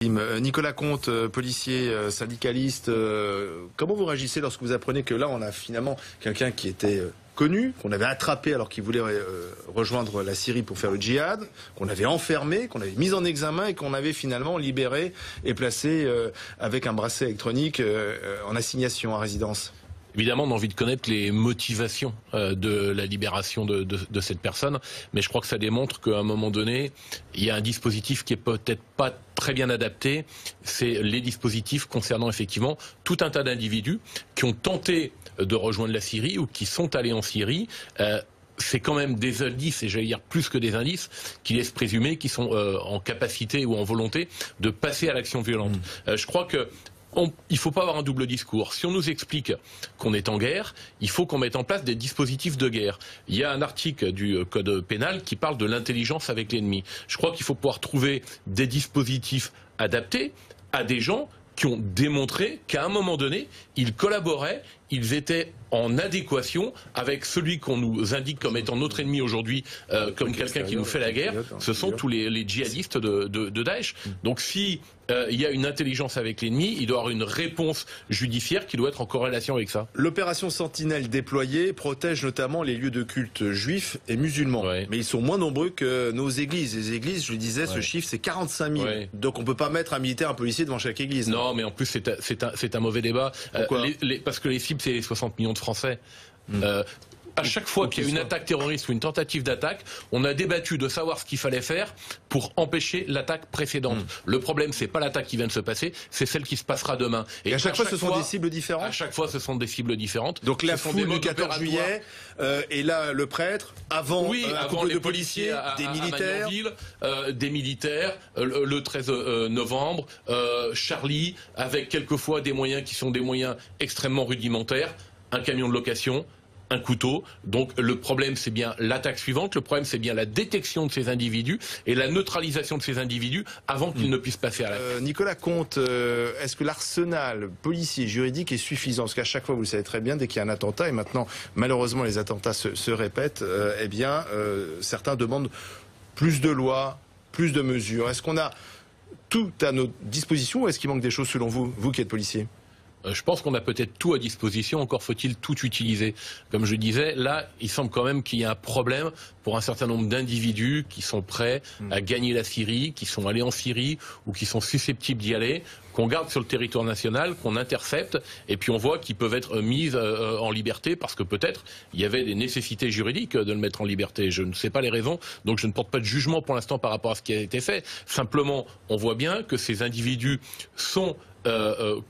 Nicolas Comte, policier, syndicaliste, comment vous réagissez lorsque vous apprenez que là on a finalement quelqu'un qui était connu, qu'on avait attrapé alors qu'il voulait rejoindre la Syrie pour faire le djihad, qu'on avait enfermé, qu'on avait mis en examen et qu'on avait finalement libéré et placé avec un bracelet électronique en assignation à résidence? Évidemment, on a envie de connaître les motivations de la libération de cette personne, mais je crois que ça démontre qu'à un moment donné, il y a un dispositif qui est peut-être pas très bien adapté. C'est les dispositifs concernant effectivement tout un tas d'individus qui ont tenté de rejoindre la Syrie ou qui sont allés en Syrie. C'est quand même des indices, et j'allais dire plus que des indices, qui laissent présumer qu'ils sont en capacité ou en volonté de passer à l'action violente. Je crois que il ne faut pas avoir un double discours. Si on nous explique qu'on est en guerre, il faut qu'on mette en place des dispositifs de guerre. Il y a un article du Code pénal qui parle de l'intelligence avec l'ennemi. Je crois qu'il faut pouvoir trouver des dispositifs adaptés à des gens qui ont démontré qu'à un moment donné, ils collaboraient, ils étaient en adéquation avec celui qu'on nous indique comme étant notre ennemi aujourd'hui, comme quelqu'un qui nous fait la guerre. Ce sont tous les djihadistes de Daesh. Donc si il y a une intelligence avec l'ennemi, il doit y avoir une réponse judiciaire qui doit être en corrélation avec ça. L'opération Sentinelle déployée protège notamment les lieux de culte juifs et musulmans. Ouais. Mais ils sont moins nombreux que nos églises. Les églises, je le disais, ce chiffre, c'est 45 000. Ouais. Donc on ne peut pas mettre un militaire, un policier devant chaque église. Non, mais en plus, c'est un mauvais débat. Pourquoi parce que les cibles, c'est les 60 millions de Français. À chaque fois qu'il y a une attaque terroriste ou une tentative d'attaque, on a débattu de savoir ce qu'il fallait faire pour empêcher l'attaque précédente. Le problème, c'est pas l'attaque qui vient de se passer, c'est celle qui se passera demain. Et à chaque fois, ce sont des cibles différentes. À chaque fois, ce sont des cibles différentes. Donc la foule du 14 juillet, et là, le prêtre, avant, avant les policiers, des militaires, le 13 novembre, Charlie, avec quelquefois des moyens qui sont des moyens extrêmement rudimentaires, un camion de location, un couteau. Donc le problème, c'est bien l'attaque suivante, le problème, c'est bien la détection de ces individus et la neutralisation de ces individus avant qu'ils ne puissent passer à l'acte. Nicolas Comte, est-ce que l'arsenal policier juridique est suffisant? Parce qu'à chaque fois, vous le savez très bien, dès qu'il y a un attentat, et maintenant, malheureusement, les attentats se répètent, eh bien, certains demandent plus de lois, plus de mesures. Est-ce qu'on a tout à notre disposition ou est-ce qu'il manque des choses selon vous, vous qui êtes policier? Je pense qu'on a peut-être tout à disposition, encore faut-il tout utiliser. Comme je disais, là, il semble quand même qu'il y a un problème pour un certain nombre d'individus qui sont prêts à gagner la Syrie, qui sont allés en Syrie ou qui sont susceptibles d'y aller, qu'on garde sur le territoire national, qu'on intercepte, et puis on voit qu'ils peuvent être mis en liberté parce que peut-être il y avait des nécessités juridiques de le mettre en liberté. Je ne sais pas les raisons, donc je ne porte pas de jugement pour l'instant par rapport à ce qui a été fait. Simplement, on voit bien que ces individus sont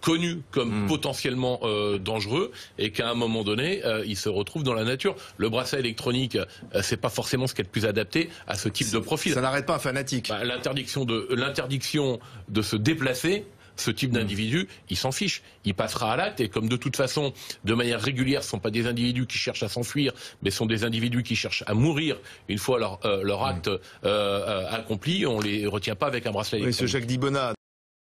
connus comme potentiellement dangereux et qu'à un moment donné, ils se retrouvent dans la nature. Le bracelet électronique, c'est pas forcément ce qui est le plus adapté à ce type de profil. Ça n'arrête pas un fanatique. L'interdiction de se déplacer, ce type d'individu, il s'en fiche. Il passera à l'acte et comme de toute façon, de manière régulière, ce ne sont pas des individus qui cherchent à s'enfuir, mais sont des individus qui cherchent à mourir une fois leur acte accompli. On ne les retient pas avec un bracelet électronique. Oui, ce Jacques Dibona.